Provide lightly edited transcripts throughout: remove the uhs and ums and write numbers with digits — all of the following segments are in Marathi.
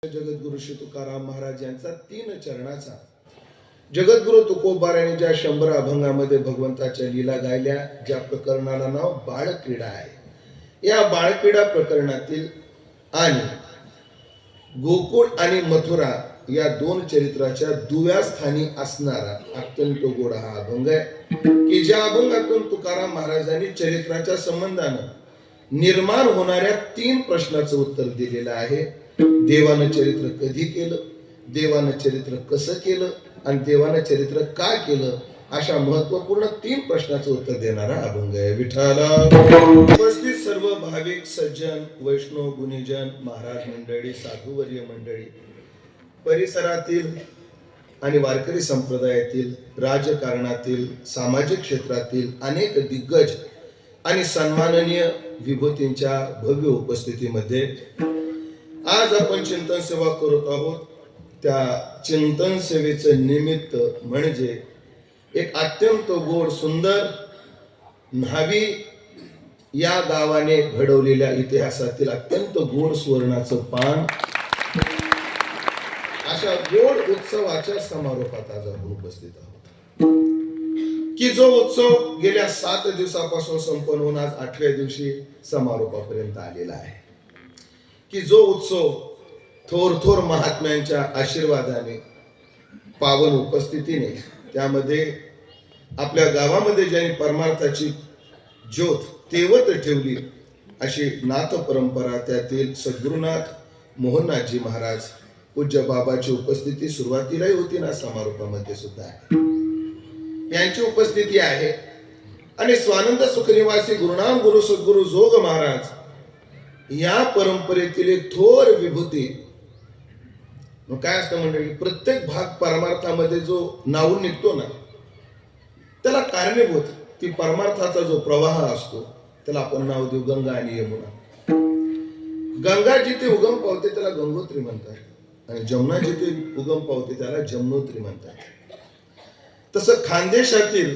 जगद्गुरु श्री तुकाराम महाराज यांचा 3 चरणाचा जगद्गुरु तुकोबार यांनी ज्या 100 अभंगामध्ये भगवंताच्या लीला गायल्या, ज्या प्रकरणाला नाव बाळक्रीडा आहे, या बाळक्रीडा प्रकरणातील आणि गोकुळ आणि मथुरा या 2 चरित्राच्या दुव्या स्थानी असणारा अत्यंत गोड हा अभंग आहे की ज्या अभंगातून तुकाराम महाराजांनी चरित्राच्या संबंधाने निर्माण होणाऱ्या 3 प्रश्नाचं उत्तर दिलेलं आहे. देवानं चरित्र कधी केलं, देवानं चरित्र कसं केलं आणि देवानं चरित्र का केलं, अशा महत्वपूर्ण 3 प्रश्नाचं उत्तर देणारा अभंग आहे. विठ्ठला. उपस्थित सर्व भाविक सज्जन, वैष्णव, गुणीजन, महाराज मंडळी, साधुवर्य मंडळी, परिसरातील आणि वारकरी संप्रदायातील, राजकारणातील, सामाजिक क्षेत्रातील अनेक दिग्गज आणि सन्माननीय विभूतींच्या भव्य उपस्थितीमध्ये आज आपण चिंतन सेवा करत आहोत. त्या चिंतन सेवेचं निमित्त म्हणजे एक अत्यंत गोड सुंदर न्हावी या गावाने घडवलेल्या इतिहासातील अत्यंत गोड सुवर्णाचं पान अशा गोड उत्सवाच्या समारोपात आज आपण उपस्थित आहोत की जो उत्सव गेल्या 7 दिवसापासून संपन्न होऊन आज 8व्या दिवशी समारोपापर्यंत आलेला आहे. की जो उत्सव थोर थोर महात्म्यांच्या आशीर्वादाने, पावन उपस्थितीने, त्यामध्ये आपल्या गावामध्ये ज्यांनी परमार्थाची ज्योत तेवत ठेवली अशी नाथ परंपरा त्यातील सद्गुरुनाथ मोहननाथजी महाराज पूज्य बाबाची उपस्थिती सुरुवातीलाही होती ना, समारोपामध्ये सुद्धा आहे, यांची उपस्थिती आहे. आणि स्वानंद सुखनिवासी गुरुनाम गुरु सद्गुरु जोग महाराज या परंपरेतील एक थोर विभूती. मग काय असतं मंडळी, प्रत्येक भाग परमार्थामध्ये जो नावून निघतो ना, त्याला कारणीभूत ती परमार्थाचा जो प्रवाह असतो त्याला आपण नाव देऊ गंगा आणि यमुना. गंगा जिथे उगम पावते त्याला गंगोत्री म्हणतात आणि जमुना जिथे उगम पावते त्याला जमुनोत्री म्हणतात. तसं खानदेशातील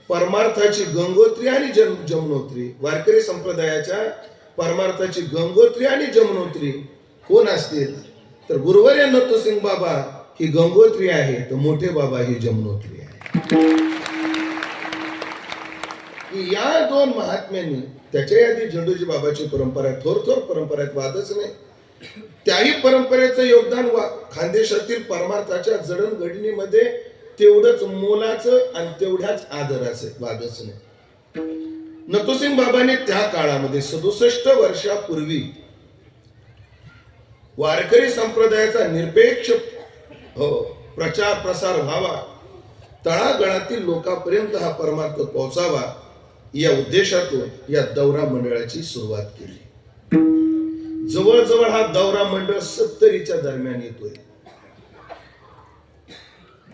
परमार्थाची गंगोत्री आणि जमुनोत्री, वारकरी संप्रदायाच्या परमार्थाची गंगोत्री आणि जमुनोत्री कोण असतील तर गुरुवर्य नतोसिंग बाबा ही गंगोत्री आहे, तर मोठे बाबा ही जमुनोत्री आहे. या 2 महात्म्यांनी, त्याच्या आधी झेंडूजी बाबाची परंपरा, थोर थोर परंपरा आहेत, वादच नाही, त्याही परंपरेचं योगदान खानदेशातील परमार्थाच्या जडणघडणीमध्ये तेवढंच मोलाचं आणि तेवढ्याच आदराचं, वादच नाही. नतोसिंग बाबाने त्या काळामध्ये 67 वर्षापूर्वी वारकरी संप्रदायाचा निरपेक्ष प्रचार प्रसार व्हावा, तळागाळातील लोकांपर्यंत हा परमार्थ पोहोचावा, या उद्देशातून या दौरा मंडळाची सुरुवात केली. जवळजवळ हा दौरा मंडळ 70च्या दरम्यान येतोय.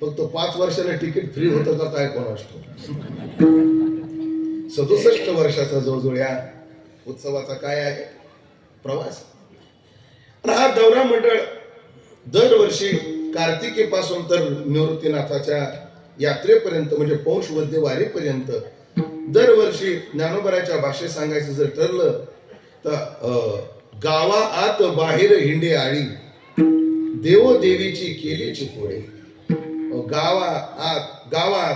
फक्त 5 वर्षाने तिकीट फ्री होतं का काय कोण असतो. 67 वर्षाचा जवळजवळ या उत्सवाचा काय आहे प्रवास. हा दौरा मंडळ दरवर्षी कार्तिकीपासून तर निवृत्तीनाथाच्या यात्रेपर्यंत म्हणजे पौष वद्य वारीपर्यंत दरवर्षी ज्ञानोबराच्या भाषेत सांगायचं जर ठरलं तर गावा आत बाहेर हिंडे आळी देवो देवीची केलीची पोळे. गावात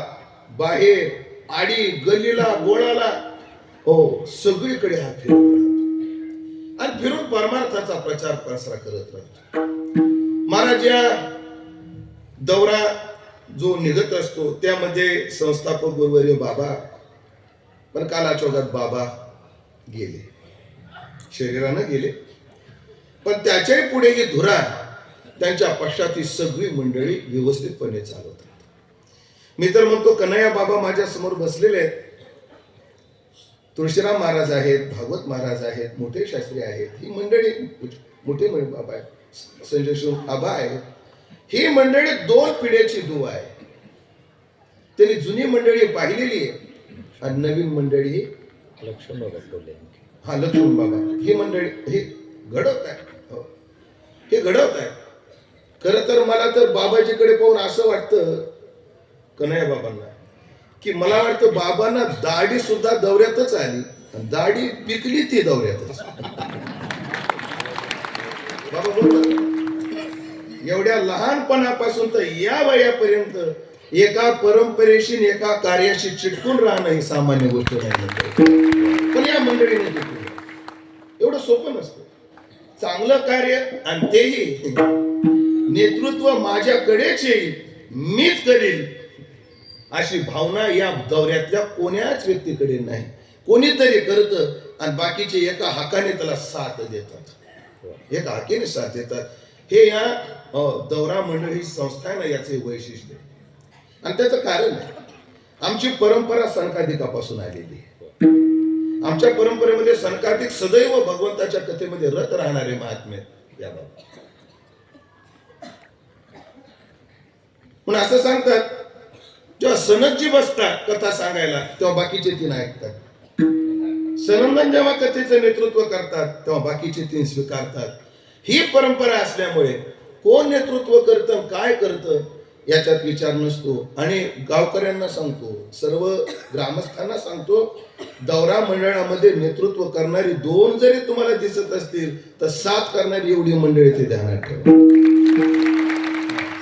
बाहेर आडी गल्लीला गोळाला सगळीकडे हा फिरत आणि फिरून परमार्थाचा प्रचार प्रसार करत राहतो. महाराज या दौरा जो निघत असतो त्यामध्ये संस्थापक गुरुवर्य बाबा, पण कालाचोगात बाबा गेले, शरीरानं गेले, पण त्याच्याही पुढे ही धुरा त्यांच्या पश्चात ही सगळी मंडळी व्यवस्थितपणे चालवतात. मी तर म्हणतो कन्हैया बाबा माझ्या समोर बसलेले आहेत, तुळशीराम महाराज आहेत, भागवत महाराज आहेत, मोठे शास्त्री आहेत, ही मंडळी मोठे बाबा आहेत, संजय शिव आबा आहेत, ही मंडळी 2 पिढ्याची दुवा आहे. त्यांनी जुनी मंडळी पाहिलेली आहे आणि नवीन मंडळी लक्ष्मण बाबा ही मंडळी हे घडवत आहे, हे घडवत आहे. खरं तर मला तर बाबाजीकडे पाहून असं वाटतं कन्हैया बाबांना की मला वाटतं बाबांना दाढी सुद्धा दौऱ्यातच आली, दाढी पिकली ती दौऱ्यातच. बाबा बोलतात एवढ्या लहानपणापासून तर या वयापर्यंत एका परंपरेशी एका कार्याशी चिटकून राहणं ही सामान्य गोष्ट नाही. पण या मंडळीने ते केलं. एवढं सोपं नसतं. चांगलं कार्य आणि तेही नेतृत्व माझ्याकडेच येईल, मीच करेल अशी भावना या दौऱ्यातल्या कोण्याच व्यक्तीकडे नाही. कोणीतरी करतं आणि बाकीचे एका हाकाने त्याला साथ देतात, एका हाकेने साथ देतात. हे या दौरा मंडळी संस्था आहे ना, याचे वैशिष्ट्य आणि त्याचं कारण आहे. आमची परंपरा सनकादिकापासून आलेली आहे. आमच्या परंपरेमध्ये सनकादिक सदैव भगवंताच्या कथेमध्ये रत राहणारे महात्मे या बाबा. म्हणून असं सांगतात, जेव्हा सनकजी बसतात कथा सांगायला तेव्हा बाकीचे तीन ऐकतात. सनंदन जेव्हा कथेचं नेतृत्व करतात तेव्हा बाकीचे तीन स्वीकारतात. ही परंपरा असल्यामुळे कोण नेतृत्व करतं काय करतं याच्यात विचार नसतो. आणि गावकऱ्यांना सांगतो, सर्व ग्रामस्थांना सांगतो, दौरा मंडळामध्ये नेतृत्व करणारी 2 जरी तुम्हाला दिसत असतील तर 7 करणारी एवढी मंडळी ते ध्यानात ठेवा.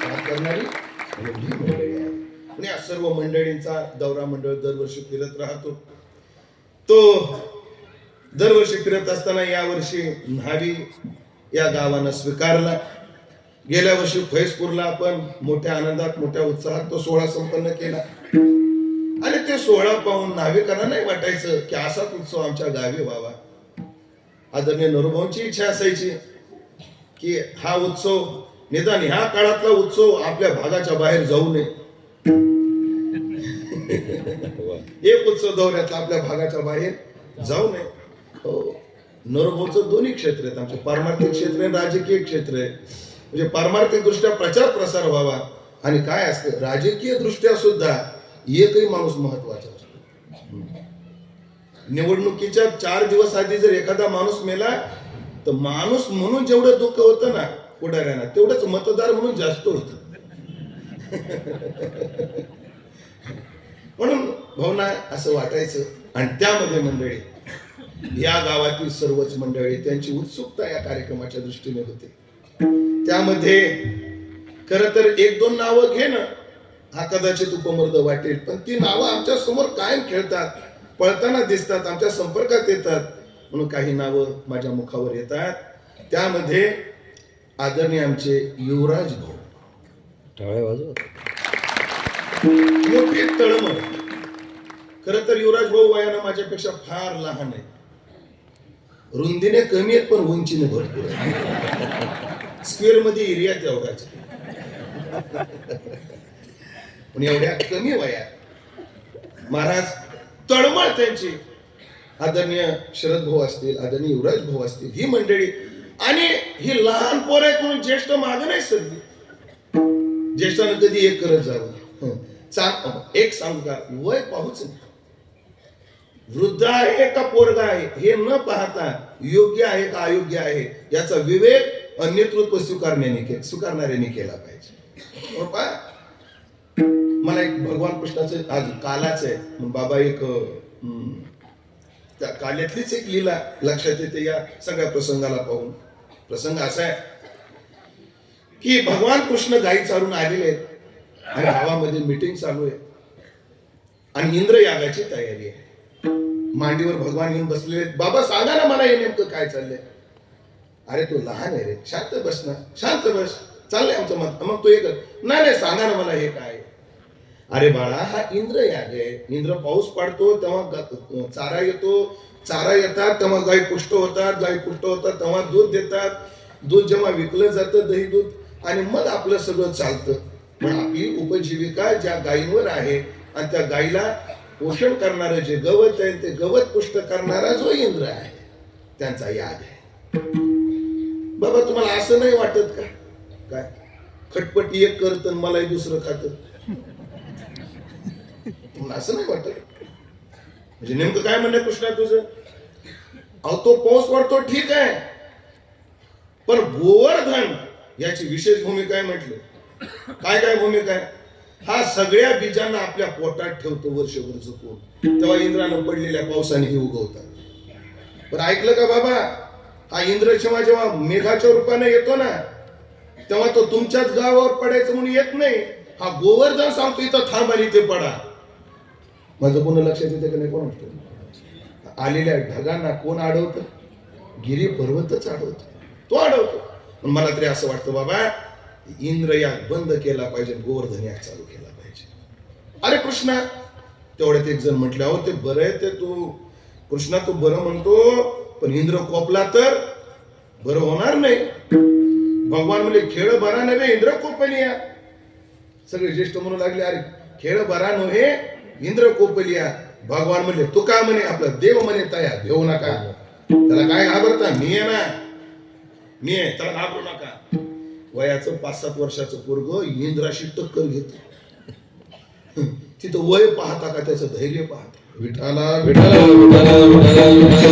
7 करणारी एवढी मंडळी आहे. आणि या सर्व मंडळींचा दौरा मंडळ दरवर्षी फिरत राहतो. तो दरवर्षी फिरत असताना यावर्षी न्हावी या गावानं स्वीकारला. गेल्या वर्षी फैजपूरला आपण मोठ्या आनंदात मोठ्या उत्साहात तो सोहळा संपन्न केला. आणि ते सोहळा पाहून न्हावीकरांना नाही वाटायचं की असाच उत्सव आमच्या गावी व्हावा. आदरणीय नरोभाऊंची इच्छा असायची की हा उत्सव निदान ह्या काळातला उत्सव आपल्या भागाच्या बाहेर जाऊ नये. एक उत्सव दौऱ्यातला आपल्या भागाच्या बाहेर जाऊ नये. हो, नरोभाऊचं दोन्ही क्षेत्र आहेत. आमचे पारमार्थिक क्षेत्र आहे, राजकीय क्षेत्र आहे. म्हणजे पारमार्थिक दृष्ट्या प्रचार प्रसार व्हावा. आणि काय असतं, राजकीय दृष्ट्या सुद्धा एकही माणूस महत्वाचा असतो. निवडणुकीच्या 4 दिवस आधी जर एखादा माणूस मेला तर माणूस म्हणून जेवढं दुःख होतं ना पुढाऱ्यांना, तेवढंच मतदार म्हणून जास्त होतं. म्हणून भावना असं वाटायचं. आणि त्यामध्ये मंडळी, या गावातील सर्वच मंडळी, त्यांची उत्सुकता या कार्यक्रमाच्या दृष्टीने होते. त्यामध्ये खर तर 1-2 नावं घेणं हा कदाचित उपमर्द वाटेल, पण ती नावं आमच्या समोर कायम खेळतात, पळताना दिसतात, आमच्या संपर्कात येतात. म्हणून काही नावं माझ्या मुखावर येतात. त्यामध्ये आदरणीय आमचे युवराज भाऊ, मोठे तळमळ. खरं तर युवराज भाऊ वयानं माझ्यापेक्षा फार लहान आहे. रुंदीने कमी आहेत पण उंचीने भरपूर आहे. स्क्वेअर मध्ये एरिया तेवढाच. पण एवढ्या कमी वयात महाराज तळमळ त्यांची, आदरणीय शरद भाऊ असतील, आदरणीय युवराज भाऊ असतील, ही मंडळी. आणि ही लहान पोर आहेत म्हणून ज्येष्ठ माग नाही सरली. ज्येष्ठानं कधी एक करत जावं. एक सांगू का, वय पाहूच नाही. वृद्ध आहे का पोरगा आहे हे न पाहता योग्य आहे का अयोग्य आहे याचा विवेक नेतृत्व स्वीकारणाऱ्याने केला पाहिजे. मला एक भगवान कृष्णाचं आज कालाच आहे. बाबा एक त्या काल्यातलीच एक लीला लक्षात येते या सगळ्या प्रसंगाला पाहून. प्रसंग असा आहे की भगवान कृष्ण गाई चालून आलेले आहेत आणि गावामध्ये मीटिंग चालू आहे आणि इंद्र यागाची तयारी आहे. मांडीवर भगवान येऊन बसलेले आहेत. बाबा सांगा ना मला हे नेमकं काय चाललंय. अरे तू लहान आहे रे, शांत बस ना, शांत बस, चाललंय आमचं मत. मग तो एक नाही सांगा ना मला हे काय. अरे बाळा, हा इंद्र याग आहे. इंद्र पाऊस पाडतो तेव्हा चारा येतो, चारा येतात तेव्हा गाई पुष्ट होतात, गाई पुष्ट होतात तेव्हा दूध देतात, दूध जेव्हा विकलं जातं दही दूध, आणि मग आपलं सगळं चालतं. पण आपली उपजीविका ज्या गायींवर आहे आणि त्या गायीला पोषण करणारं जे गवत आहे ते गवत पुष्ट करणारा जो इंद्र आहे त्यांचा याग आहे. बाबा तुम्हाला असं नाही वाटत का, काय खटपट एक करत मलाही दुसरं खात, तुम्हाला असं नाही वाटत? म्हणजे नेमकं काय म्हणणं कृष्णा तुझं? अहो तो पाऊस पडतो ठीक आहे, पण गोवर्धन याची विशेष भूमिका आहे. म्हटलं काय काय भूमिका आहे? हा सगळ्या बीजांना आपल्या पोटात ठेवतो वर्षभर जपून, तेव्हा इंद्रानं पडलेल्या पावसाने हे उगवतात. पण ऐकलं का बाबा, हा इंद्र जेव्हा मेघाच्या रूपाने येतो ना तेव्हा तो तुमच्याच गावावर पडायचं म्हणून येत नाही. हा गोवर्धन सांगतो इथं थांब आणि इथे पडा. माझं पुन्हा लक्षात येते का नाही कोण वाटतं? आलेल्या ढगांना कोण अडवतं? गिरी पर्वतच अडवतो, तो अडवतो. पण मला तरी असं वाटतं बाबा, इंद्र याग बंद केला पाहिजे, गोवर्धन याग चालू केला पाहिजे. अरे कृष्णा, तेवढ्यात एक जण म्हटलं, अहो ते बरं आहे ते तू कृष्णा तू बरं म्हणतो, पण इंद्र कोपला तर बरं होणार नाही. भगवान म्हणले खेळ बरा नव्हे इंद्र कोपलिया. सगळे ज्येष्ठ म्हणू लागले, अरे खेळ बरा नव्हे इंद्र कोपलिया. भगवान म्हणले तू का म्हणे, आपला देव म्हणे तया घेऊ नका. त्याला काय घाबरता, मी आहे ना, मी आहे, त्याला घाबरू नका. वयाचं 5-7 वर्षाचं पोरग इंद्राशी टक्कर घेत. तिथं वय पाहता का त्याचं धैर्य पाहता. विठाला विठाला विठाला विठाला